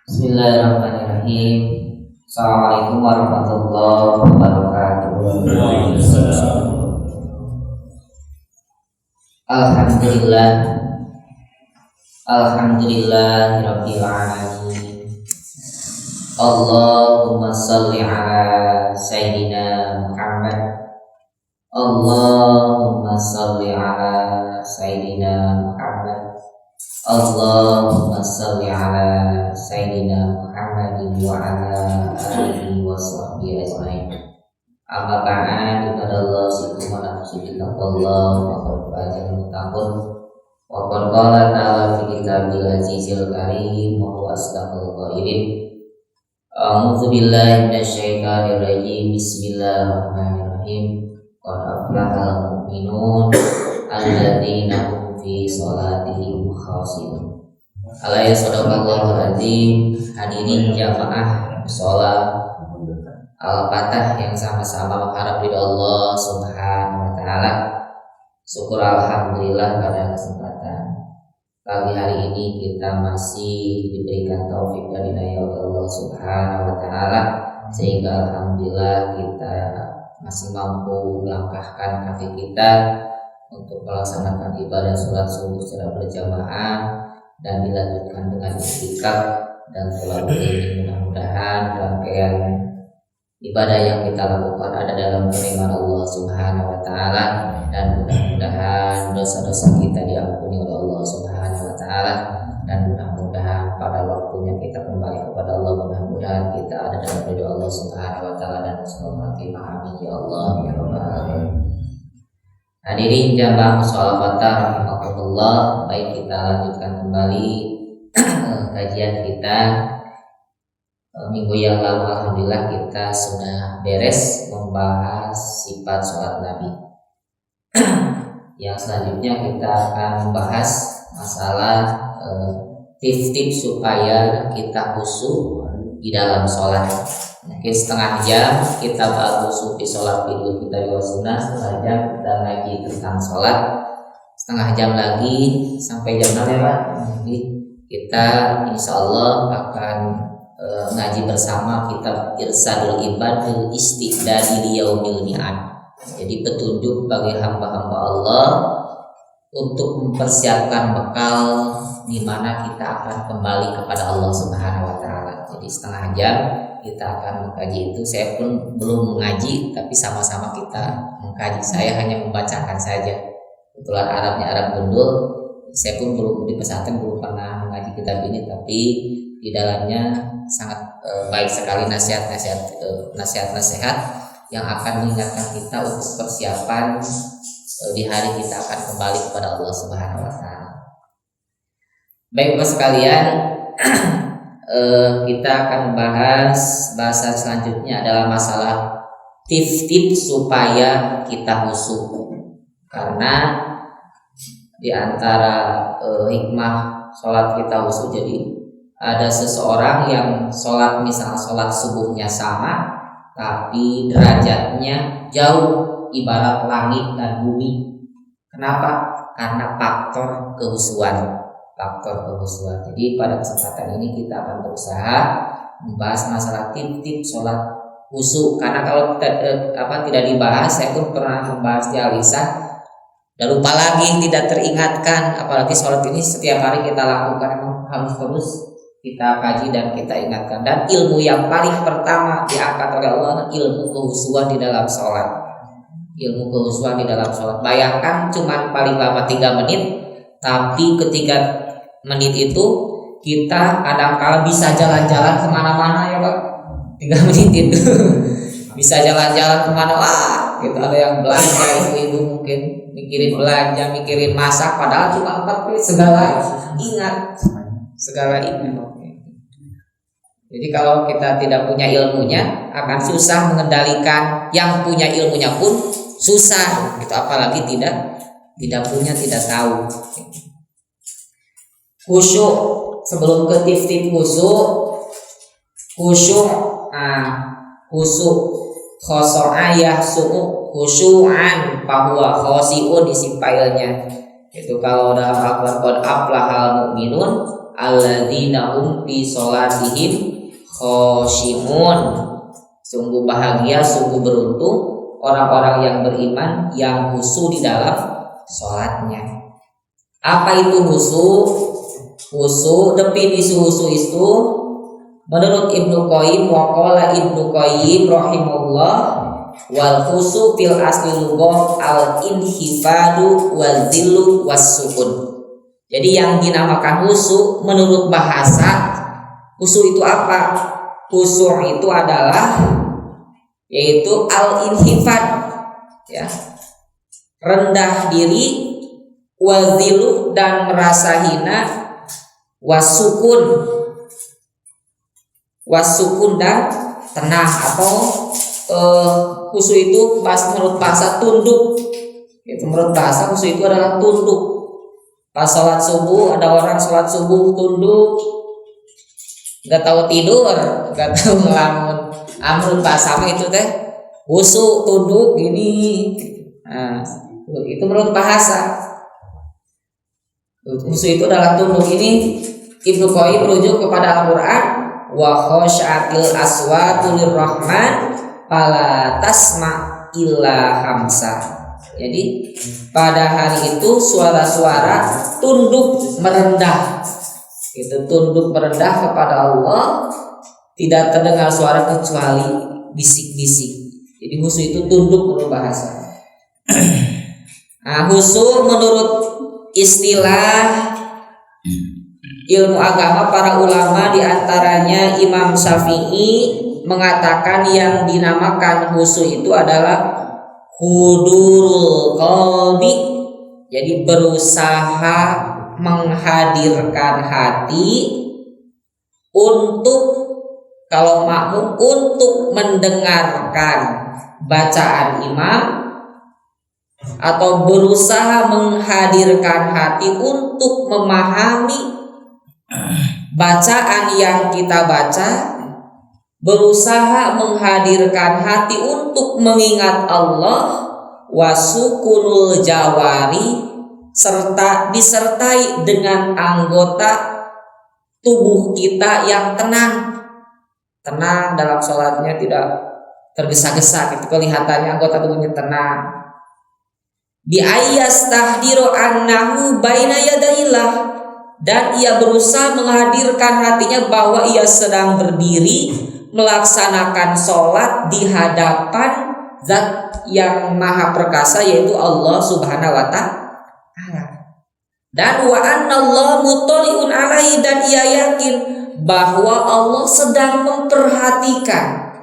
Bismillahirrahmanirrahim. Assalamualaikum warahmatullahi wabarakatuh. Alhamdulillah, alhamdulillahirabbil alamin. Allahumma shalli ala sayyidina Muhammad. Allahumma shalli ala sayyidina Muhammad. Allahumma shalli ala sayyidina Muhammadin wa ala alihi wa sahbihi ajma'in. Amma ba'd, ibadallah sikum wa nafsi bittaqwallah wa qad fazal muttaqun wa qad qala ta'ala fi kitabil azizil karim wa huwa asdaqul qailin. A'udzu billahi minasyaitonir rajim. Bismillahirrahmanirrahim. Qad aflahal mu'minun alladzina hum fi sholatihim khashi'un. Alaihi sadaqallahul azim. Hadirin jamaah sholat Al-Fatah yang sama-sama mengharap ridha Allah Subhanahu wa taala. Syukur alhamdulillah pada kesempatan pagi hari ini kita masih diberikan taufik dan hidayah oleh Allah Subhanahu wa taala, sehingga alhamdulillah kita masih mampu melangkahkan kaki kita untuk melaksanakan ibadah sholat subuh secara berjamaah dan dilanjutkan dengan i'tikaf dan thalabul ilmi. Mudah-mudahan rangkaian ibadah yang kita lakukan ada dalam keridhaan Allah Subhanahu wa taala, dan mudah-mudahan dosa-dosa kita diampuni oleh Allah Subhanahu wa taala, dan mudah-mudahan pada waktunya kita kembali kepada Allah. Mudah-mudahan kita ada dalam ridha Allah Subhanahu wa taala dan selamat amin ya Allah ya rabbal alamin. Hadirin jamaah sholat Fatah rahimakumullah. Baik, kita lanjutkan kembali kajian kita. Minggu yang lalu alhamdulillah kita sudah beres membahas sifat sholat Nabi. Yang selanjutnya kita akan membahas masalah tips-tips supaya kita khusyuk di dalam sholat. Mungkin setengah jam kita bahas khusyuk di sholat tidur kita di sunnah, setengah jam kita ngaji tentang sholat, setengah jam lagi sampai jam 6 lewat. Jadi kita insya Allah akan ngaji bersama kitab Irsadul Ibad fil Isti'dad li Yaumil Mi'ad. Jadi petunjuk bagi hamba-hamba Allah untuk mempersiapkan bekal di mana kita akan kembali kepada Allah Subhanahu wa taala. Jadi setengah jam kita akan mengkaji itu. Saya pun belum mengaji, tapi sama-sama kita mengkaji. Saya hanya membacakan saja. Kebetulan Arabnya Arab gundul. Saya pun belum di pesantren, belum pernah mengaji kitab ini, tapi di dalamnya sangat baik sekali nasihat-nasihat yang akan mengingatkan kita untuk persiapan di hari kita akan kembali kepada Allah Subhanahu wa taala. Baik Bapak sekalian, kita akan membahas bahasan selanjutnya adalah masalah tips-tips supaya kita khusyuk. Karena di antara hikmah sholat kita khusyuk, jadi ada seseorang yang sholat, misalnya sholat subuhnya sama tapi derajatnya jauh, ibarat langit dan bumi. Kenapa? Karena faktor kehusuan. Jadi pada kesempatan ini kita akan berusaha membahas masalah tips-tips sholat khusyuk. Karena kalau tidak dibahas, saya pun pernah membahas di Al-Lisan dan lupa lagi, tidak teringatkan. Apalagi sholat ini setiap hari kita lakukan, memang harus terus kita kaji dan kita ingatkan. Dan ilmu yang paling pertama diangkat oleh Allah, ilmu kehusuan di dalam sholat. Bayangkan cuma paling lama 3 menit, tapi ketika menit itu kita kadang-kala bisa jalan-jalan kemana-mana ya Pak. 3 menit itu bisa jalan-jalan kemana, gitu. Ada yang belanja, ibu-ibu mungkin mikirin belanja, mikirin masak, padahal cuma 4 menit segala ingat. Jadi kalau kita tidak punya ilmunya, akan susah mengendalikan. Yang punya ilmunya pun susah, gitu. Apalagi tidak punya, tidak tahu. Khusyuk, sebelum ke tips-tips khusyuk khoso'a yahsu'u khusyu'an fahuwa khosi'un, isi filenya. Itu kalau dalam Al-Quran qad aflahal mu'minun alladzina hum fi sholatihim khoshi'un. Sungguh bahagia, sungguh beruntung orang-orang yang beriman yang khusyuk di dalam sholatnya. Apa itu khusyuk? Khusyuk, definisi khusyuk itu menurut Ibnu Qayyim, waqala Ibnu Qayyim rahimahullah, wal khusyuk fil asli lughah al inhifadu wal dhillu was sukun. Jadi yang dinamakan khusyuk menurut bahasa, khusyuk itu apa? Khusyuk itu adalah yaitu al inhifad, ya, rendah diri, wal dhillu dan merasa hina, wasukun dan tenang, atau khusyuk itu menurut bahasa tunduk. Itu menurut bahasa khusyuk itu adalah tunduk. Pas sholat subuh, ada orang sholat subuh tunduk, nggak tahu tidur, nggak tahu ngelamun. Menurut bahasa itu teh khusyuk, tunduk gini. Nah, itu menurut bahasa. Khusyuk itu adalah tunduk. Ini Ibnu Qayyim merujuk kepada Al-Quran, wa khosyatil aswatu lirrahman fala tasma illa hamsa. Jadi pada hari itu suara-suara tunduk merendah, itu tunduk merendah kepada Allah, tidak terdengar suara kecuali bisik-bisik. Jadi khusyuk itu tunduk menurut bahasa. Nah, khusyuk menurut istilah ilmu agama para ulama, diantaranya Imam Syafi'i mengatakan yang dinamakan khusyuk itu adalah hudurul qalbi. Jadi berusaha menghadirkan hati untuk, kalau makmum, untuk mendengarkan bacaan imam, atau berusaha menghadirkan hati untuk memahami bacaan yang kita baca, berusaha menghadirkan hati untuk mengingat Allah, wasukunul jawari, serta disertai dengan anggota tubuh kita yang tenang dalam sholatnya, tidak tergesa-gesa, itu kelihatannya anggota tubuhnya tenang. Bi ayyas tahdiru annahu baina yadayillah, dan ia berusaha menghadirkan hatinya bahwa ia sedang berdiri melaksanakan sholat di hadapan Zat yang maha perkasa, yaitu Allah subhanahu wa ta'ala. Dan wa annallahu muttali'un alaihi, dan ia yakin bahwa Allah sedang memperhatikan,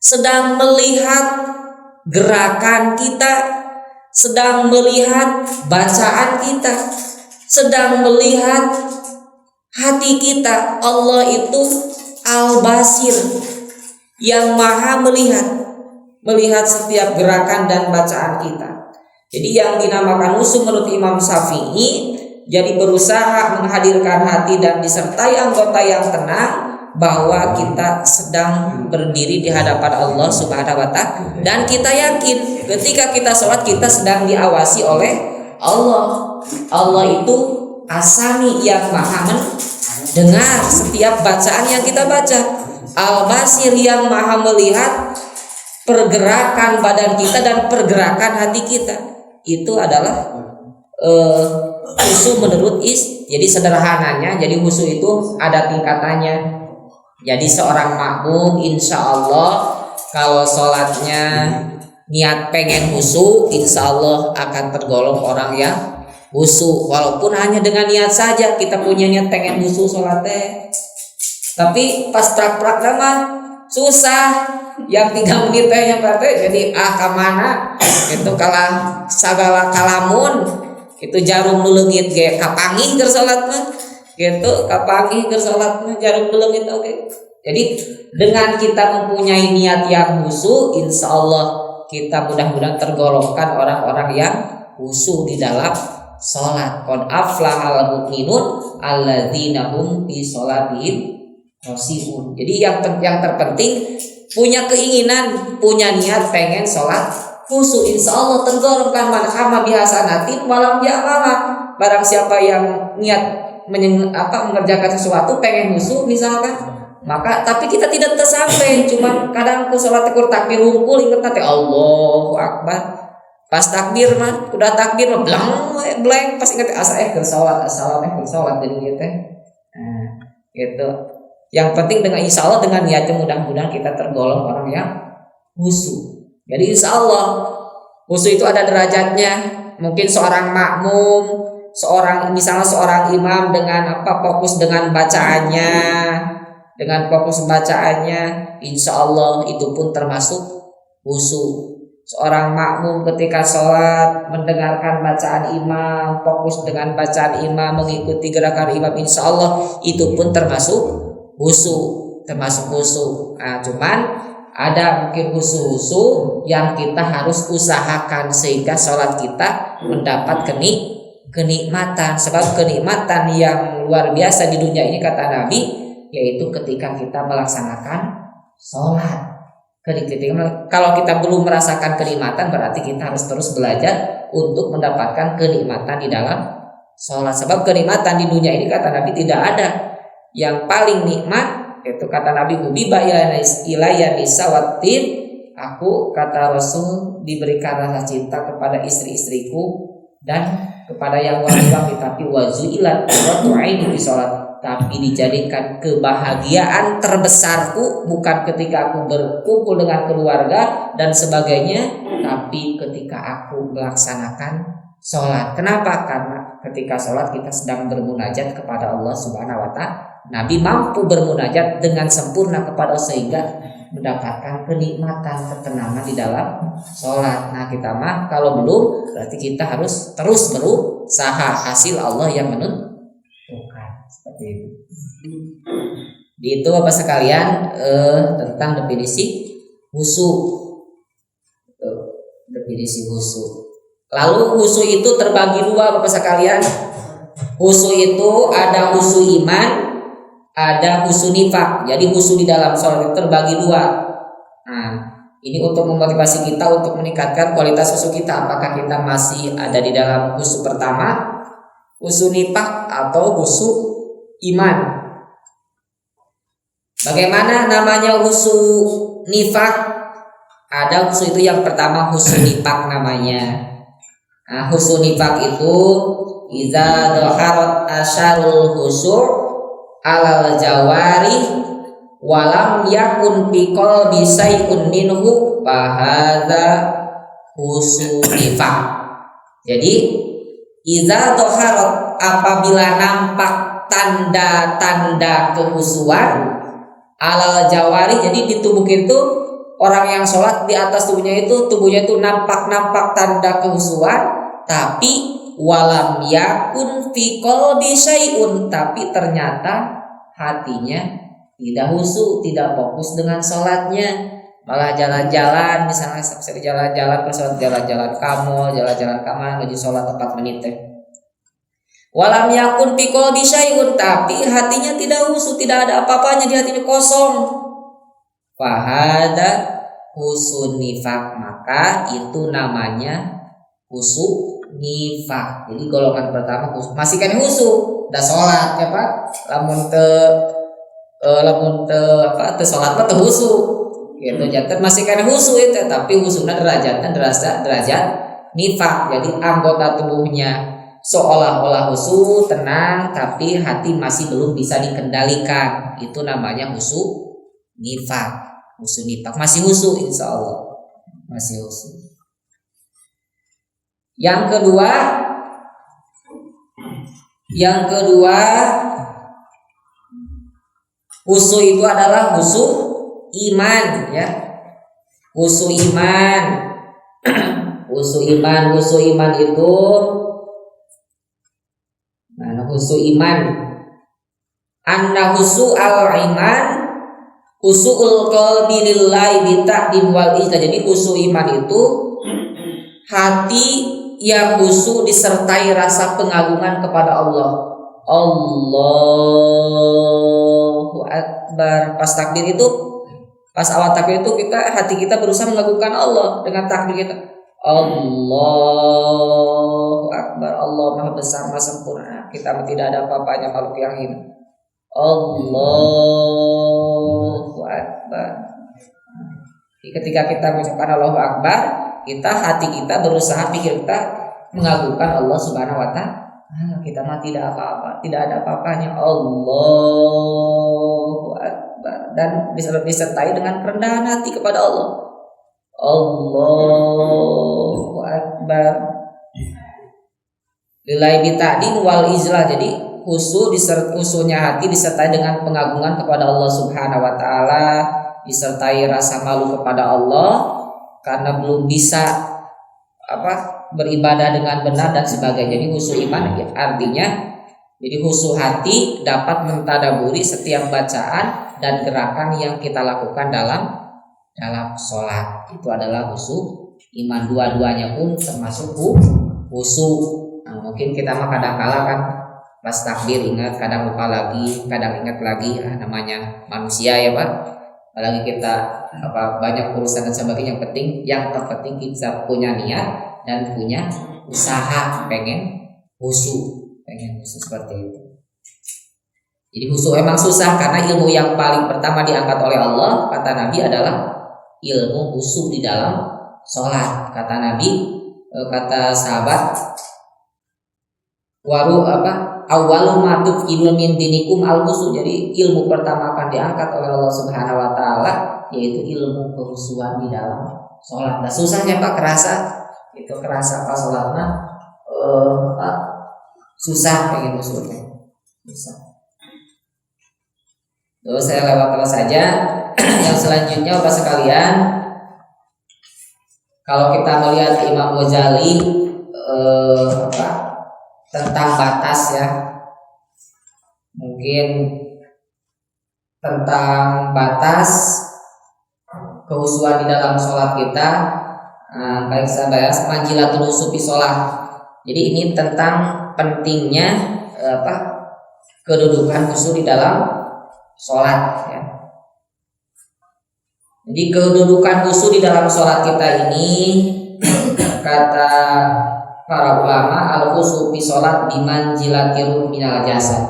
sedang melihat gerakan kita, sedang melihat bacaan kita, sedang melihat hati kita. Allah itu Al-Basir, yang maha melihat setiap gerakan dan bacaan kita. Jadi yang dinamakan khusyuk menurut Imam Syafi'i, jadi berusaha menghadirkan hati dan disertai anggota yang tenang, bahwa kita sedang berdiri di hadapan Allah subhanahu wa ta'ala, dan kita yakin ketika kita sholat kita sedang diawasi oleh Allah. Allah itu As-Sami, yang maha mendengar setiap bacaan yang kita baca. Al-Basir, yang maha melihat pergerakan badan kita dan pergerakan hati kita. Itu adalah khusyuk menurut Jadi sederhananya, jadi khusyuk itu ada tingkatannya. Jadi seorang makmum insya Allah kalau sholatnya niat pengen khusyuk, insya Allah akan tergolong orang yang khusyuk. Walaupun hanya dengan niat saja, kita punya niat pengen khusyuk sholatnya, tapi pas prak-prak mah susah. Yang 3 menit yang berarti jadi kemana itu, kalah sagala kalamun itu jarum nuleungit ge kapangih keur salat mah gitu, kapangih keur salat mah jarum nuleungit oke. Jadi dengan kita mempunyai niat yang khusyuk, insya Allah kita mudah-mudahan tergolongkan orang-orang yang khusyuk di dalam sholat. Qad aflahal mu'minun alladzina hum fi sholatihim khoshi'un. Jadi yang terpenting punya keinginan, punya niat pengen sholat khusyuk, insya Allah tergolongkan man hama bihasanatin walam ya'mama. Barang siapa yang niat mengerjakan sesuatu pengen khusyuk misalkan, maka tapi kita tidak tersampai, cuma kadang ke sholat takbir hungkul inget nanti Allahu Akbar, pas takbir mah udah takbir mah blank pas inget asa ke sholat jadi gitu. Nah, gitu. Yang penting dengan insya Allah dengan niatnya mudah-mudahan kita tergolong orang yang khusyuk. Jadi insya Allah khusyuk itu ada derajatnya. Mungkin seorang makmum, misalnya seorang imam dengan fokus dengan bacaannya, insya Allah itu pun termasuk khusyuk. Seorang makmum ketika sholat mendengarkan bacaan imam, fokus dengan bacaan imam, mengikuti gerakan imam, insya Allah itu pun termasuk khusyuk. Nah, cuman ada mungkin khusyuk yang kita harus usahakan sehingga sholat kita mendapat kenikmatan. Sebab kenikmatan yang luar biasa di dunia ini kata Nabi, yaitu ketika kita melaksanakan sholat. Kalau kita belum merasakan kenikmatan, berarti kita harus terus belajar untuk mendapatkan kenikmatan di dalam sholat. Sebab kenikmatan di dunia ini kata Nabi tidak ada. Yang paling nikmat itu kata Nabi, Hubiba ilayya nisawatin, aku kata Rasul diberikan rasa cinta kepada istri-istriku dan kepada yang wanita, tapi wajuilat qurratu aini di sholat, tapi dijadikan kebahagiaan terbesarku bukan ketika aku berkumpul dengan keluarga dan sebagainya, tapi ketika aku melaksanakan sholat. Kenapa? Karena ketika sholat kita sedang bermunajat kepada Allah Subhanahu wa Ta'ala. Nabi mampu bermunajat dengan sempurna kepada Allah sehingga mendapatkan kenikmatan, ketenangan di dalam sholat. Nah, kita mah kalau belum, berarti kita harus terus berusaha, hasil Allah yang menentukan. Seperti itu. Itu Bapak sekalian tentang definisi khusyuk. Definisi khusyuk. Lalu khusyuk itu terbagi dua Bapak sekalian. Khusyuk itu ada khusyuk iman, ada khusyuk nifak. Jadi khusyuk di dalam sholat itu terbagi dua. Nah, ini untuk memotivasi kita untuk meningkatkan kualitas khusyuk kita. Apakah kita masih ada di dalam khusyuk pertama, khusyuk nifak, atau khusyuk iman? Bagaimana namanya khusyuk nifak? Ada khusyuk itu yang pertama khusyuk nifak namanya. Nah, khusyuk nifak itu idza dhaharat asyarul khusyuk alal jawari walam yakun fi qalbi syai'un minhu fahadza khusyuk nifaq. Jadi idza dhaharat, apabila nampak tanda-tanda kekhusyuan alal jawari, jadi di tubuh itu orang yang sholat di atas tubuhnya itu nampak tanda kekhusyuan, tapi walam yakun fi qalbi syai'un, tapi ternyata hatinya tidak khusyuk, tidak fokus dengan sholatnya, malah jalan-jalan, misalnya sampai jalan-jalan ke sholat, jalan-jalan kamar menuju sholat 4 menit Walam yakun fi qalbi syai'un, tapi hatinya tidak khusyuk, tidak ada apa-apanya di hatinya, kosong. Fahada khusyuk nifaq, maka itu namanya khusyuk nifaq. Jadi golongan pertama khusyuk, masih kan khusyuk, udah sholat ya Pak, lamun te sholat mah teu khusyuk gitu, jantan masih kan khusyuk itu, tapi khusyukna derajat nifaq. Jadi anggota tubuhnya seolah-olah khusyuk, tenang, tapi hati masih belum bisa dikendalikan. Itu namanya khusyuk nifaq. Khusyuk nifaq masih khusyuk, insya Allah masih khusyuk. Yang kedua khusyuk itu adalah khusyuk iman ya. Khusyuk iman. Khusyuk iman itu khusyuk iman. Anna khusyuk al-iman khusyukul qalbi lillahi bi ta'dim wal ijlal. Jadi khusyuk iman itu hati yang khusyuk disertai rasa pengagungan kepada Allah. Allahu Akbar. Pas takbir itu, pas awal takbir itu hati kita berusaha mengagungkan Allah dengan takbir kita. Allahu Akbar. Allah Maha Besar, Maha Sempurna. kita tidak ada apa-apanya makhluk yang hina. Allahu Akbar. Ketika kita mengucapkan Allahu Akbar, hati kita berusaha, pikir kita mengagungkan Allah Subhanahu wa Ta'ala. Kita mah tidak apa-apa, tidak ada apa-apanya. Allahu Akbar. Dan disertai dengan kerendahan hati kepada Allah. Allahu Akbar. Lillahi bita'din wal izlah. Jadi khusyuknya hati disertai dengan pengagungan kepada Allah Subhanahu wa Ta'ala, disertai rasa malu kepada Allah karena belum bisa beribadah dengan benar dan sebagainya. Jadi khusyuk iman artinya jadi khusyuk hati dapat mentadaburi setiap bacaan dan gerakan yang kita lakukan dalam sholat. Itu adalah khusyuk iman. Dua-duanya pun termasuk khusyuk. Nah, mungkin kita mah kadang-kala kan pas takbir ingat, kadang lupa lagi, kadang ingat lagi. Namanya manusia ya Pak. Apalagi kita banyak urusan dan sebagainya. Yang terpenting kita punya niat dan punya usaha pengen khusyuk seperti itu. Jadi khusyuk emang susah karena ilmu yang paling pertama diangkat oleh Allah, kata Nabi, adalah ilmu khusyuk di dalam sholat. Kata Nabi, kata sahabat, awwalu ma tufqinu min dinikum al-khusyuk. Jadi ilmu pertama akan diangkat oleh Allah Subhanahu wa Ta'ala yaitu ilmu kekhusyuan di dalam sholat. Nah susahnya Pak kerasa pas sholatnya susah pengen khusyuknya. Susah. Terus saya lewatkan saja. Yang selanjutnya Bapak sekalian, kalau kita melihat Imam Ghazali tentang batas ya, mungkin tentang batas kekhusyuan di dalam sholat kita. Baik saya bahas manjilatul khusyuk fi sholat. Jadi ini tentang pentingnya kedudukan khusyuk di dalam sholat ya. Jadi kedudukan khusyuk di dalam sholat kita ini kata para ulama al-khusyuk fi sholat bimanjilatir minal jasad.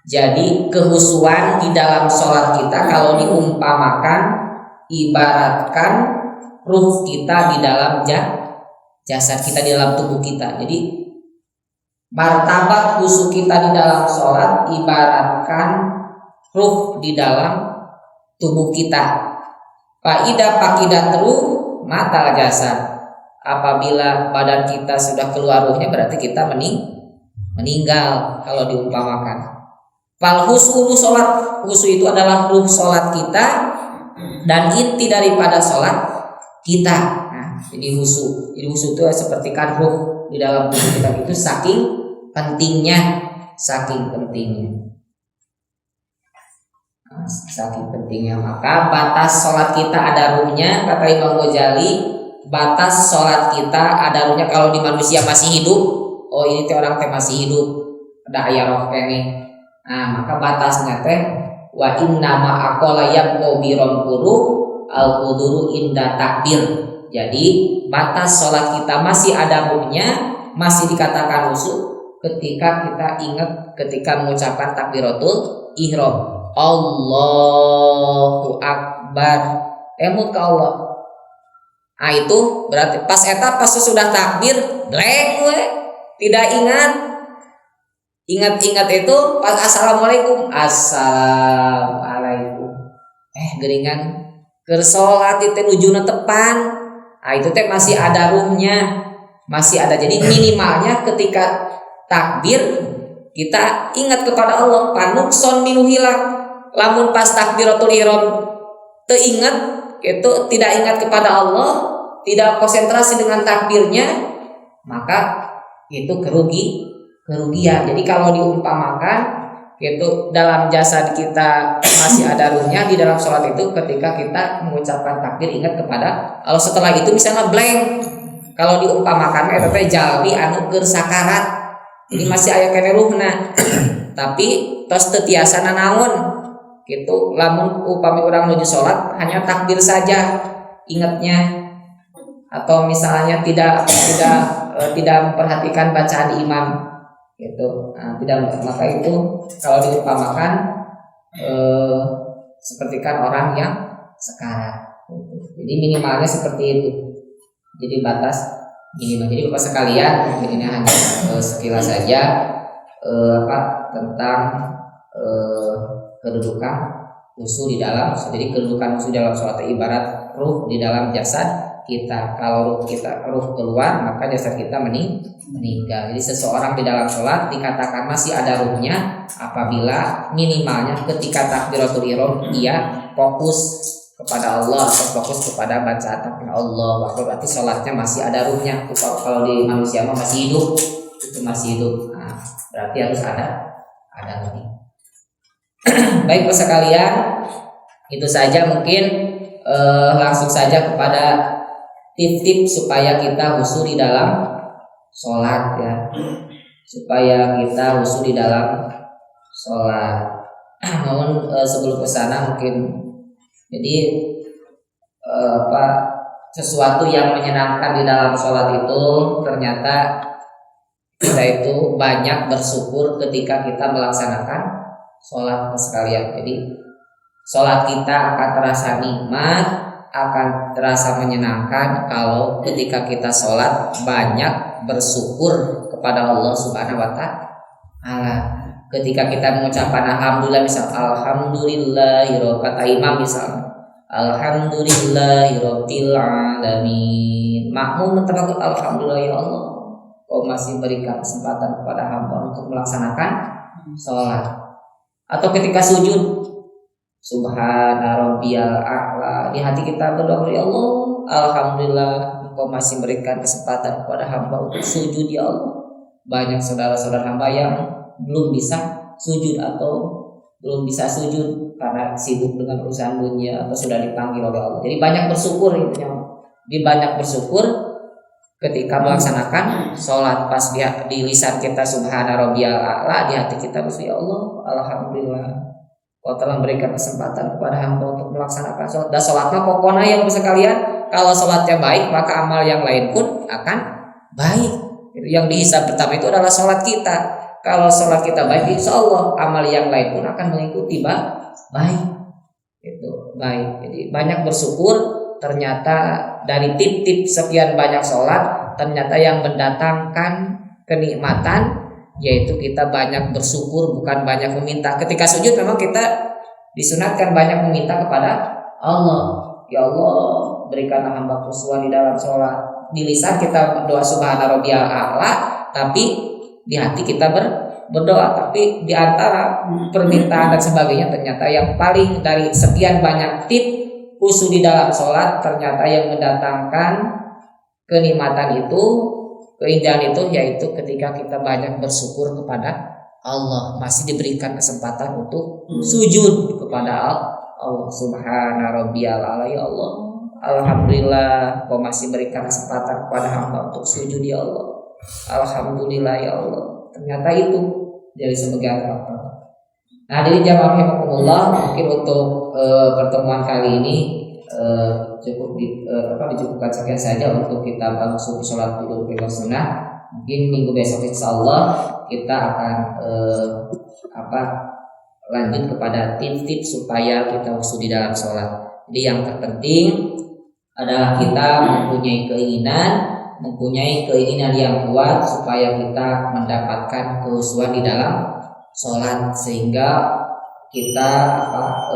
Jadi kekhusyuan di dalam sholat kita kalau diumpamakan ibaratkan ruh kita di dalam jasad kita, di dalam tubuh kita. Jadi martabat khusyuk kita di dalam sholat ibaratkan ruh di dalam tubuh kita. Faidah pakidat ruh mata jasad. Apabila badan kita sudah keluar ruhnya berarti kita meninggal kalau diumpamakan. Fal khusyuk sholat, khusyuk itu adalah ruh sholat kita dan inti daripada sholat kita. Nah, jadi khusyuk. Jadi khusyuk itu seperti kan ruh di dalam tubuh kita itu saking pentingnya. Saking pentingnya maka batas sholat kita ada ruhnya, kata Imam Ghazali. Batas sholat kita ada ruhnya kalau di manusia masih hidup. Oh ini orang masih hidup, ada ayah roh kene. Nah maka batasnya wa inna ma aqala yabqa bi rampuru al-quduru inda takbir. Jadi batas sholat kita masih ada ruhnya, masih dikatakan khusyuk ketika kita ingat ketika mengucapkan takbiratul ihram. Allahu Akbar, emut ke Allah. Nah itu berarti pas sesudah takbir blank tidak ingat itu pas assalamualaikum geringan ke sholat itu nujuna tepan. Nah itu masih ada ruhnya, masih ada. Jadi minimalnya ketika takbir kita ingat kepada Allah. Panukson minuhilah. Lamun pas takbiratul ihram teingat itu tidak ingat kepada Allah, tidak konsentrasi dengan takbirnya, maka itu kerugian. Jadi kalau diumpamakan itu dalam jasad kita masih ada ruhnya di dalam sholat itu ketika kita mengucapkan takbir ingat kepada Allah. Setelah itu misalnya blank. Kalau diumpamakan eta teh jalmi anu keur sakarat. Jadi masih aya kene ruhna. Tapi tos teu tiasa nanaon. Gitu. Lamun upami urang nuju sholat hanya takbir saja ingatnya, atau misalnya tidak memperhatikan bacaan imam gitu. Nah, tidak, maka itu kalau diumpamakan seperti kan orang yang sekarat. Jadi minimalnya seperti itu. Jadi batas minimal. Jadi Bapak sekalian, mungkin ini hanya sekilas saja tentang kedudukan husu di dalam. Jadi kedudukan husu dalam sholat ibarat ruh di dalam jasad kita. Kalau ruh keluar, maka jasad kita meninggal. Jadi seseorang di dalam sholat dikatakan masih ada ruhnya apabila minimalnya ketika takbiratul ihram dia fokus kepada Allah atau fokus kepada bacaan takbir Allah. Berarti sholatnya masih ada ruhnya. Kalau di manusia masih hidup, itu masih hidup. Nah, berarti harus ada ruhnya. Baik sekalian, itu saja mungkin langsung saja kepada tip-tip supaya kita khusyuk di dalam sholat ya, supaya kita khusyuk di dalam sholat. Namun sebelum kesana mungkin jadi sesuatu yang menyenangkan di dalam sholat itu ternyata kita itu banyak bersyukur ketika kita melaksanakan sholat sekalian. Jadi sholat kita akan terasa nikmat, akan terasa menyenangkan kalau ketika kita sholat banyak bersyukur kepada Allah Subhanahu wa Ta'ala. Ketika kita mengucapkan alhamdulillah, misal alhamdulillahirabbil, kata imam misal alhamdulillahirabbil alamin, makmum mentakbir alhamdulillah ya Allah, kau masih berikan kesempatan kepada hamba untuk melaksanakan sholat. Atau ketika sujud subhana rabbiyal a'la, di hati kita berdoa ya Allah, alhamdulillah Engkau masih berikan kesempatan kepada hamba untuk sujud ya Allah. Banyak saudara-saudara hamba yang belum bisa sujud atau belum bisa sujud karena sibuk dengan urusan dunia atau sudah dipanggil oleh Allah. Jadi banyak bersyukur intinya. Banyak bersyukur ketika melaksanakan sholat. Pas di lisan kita subhana rabbiyal a'la, di hati kita bersyukur ya Allah, alhamdulillah Kau telah memberikan kesempatan kepada hamba untuk melaksanakan sholat. Dan sholatnya pokoknya yang bisa kalian, kalau sholatnya baik maka amal yang lain pun akan baik. Yang dihisab pertama itu adalah sholat kita. Kalau sholat kita baik, insya Allah amal yang lain pun akan mengikuti baik. Itu baik. Jadi banyak bersyukur. Ternyata dari tip-tip sekian banyak sholat, ternyata yang mendatangkan kenikmatan yaitu kita banyak bersyukur, bukan banyak meminta. Ketika sujud memang kita disunatkan banyak meminta kepada Allah. Ya Allah, berikanlah hamba khusyuk di dalam sholat. Di lisan kita berdoa subhana rabbiyal a'la, tapi di hati kita berdoa. Tapi di antara permintaan dan sebagainya, ternyata yang paling dari sekian banyak tip khusyuk di dalam sholat, ternyata yang mendatangkan kenikmatan itu, keindahan itu, yaitu ketika kita banyak bersyukur kepada Allah, masih diberikan kesempatan untuk sujud kepada Allah subhana rabbiyal a'la, ya Allah, alhamdulillah Kau masih berikan kesempatan kepada hamba untuk sujud ya Allah, alhamdulillah ya Allah. Ternyata itu dari sebagian faktor. Nah, jadi jamaah rahimakumullah, mungkin untuk pertemuan kali ini dicukupkan sekian saja untuk kita bahas sholat tidur bebas sunnah. Mungkin minggu besok insyaallah kita akan lanjut kepada tips-tips supaya kita khusyuk di dalam sholat. Jadi yang terpenting adalah kita mempunyai keinginan yang kuat supaya kita mendapatkan kekhusyuan di dalam sholat, sehingga kita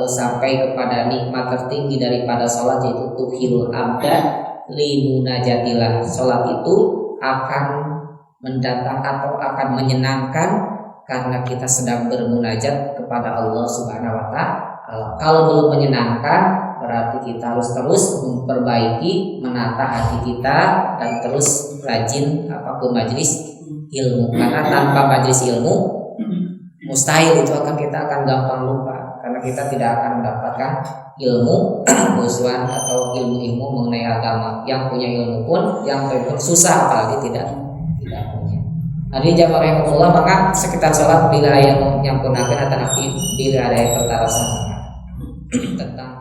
sampai kepada nikmat tertinggi daripada sholat, yaitu tuhilul abda limunajatillah. Sholat itu akan mendatang atau akan menyenangkan karena kita sedang bermunajat kepada Allah Subhanahu wa Ta'ala. Kalau belum menyenangkan, berarti kita harus terus memperbaiki, menata hati kita, dan terus rajin ke majelis ilmu. Karena tanpa majelis ilmu mustahil itu kita akan gampang lupa, karena kita tidak akan mendapatkan ilmu khusyuan atau ilmu-ilmu mengenai agama. Yang punya ilmu pun yang susah, apalagi tidak punya. Hadirin jamaah rahimakumullah, maka sekitar sholat bila yang menyempurnakan atau nafi bila ada yang perkara tentang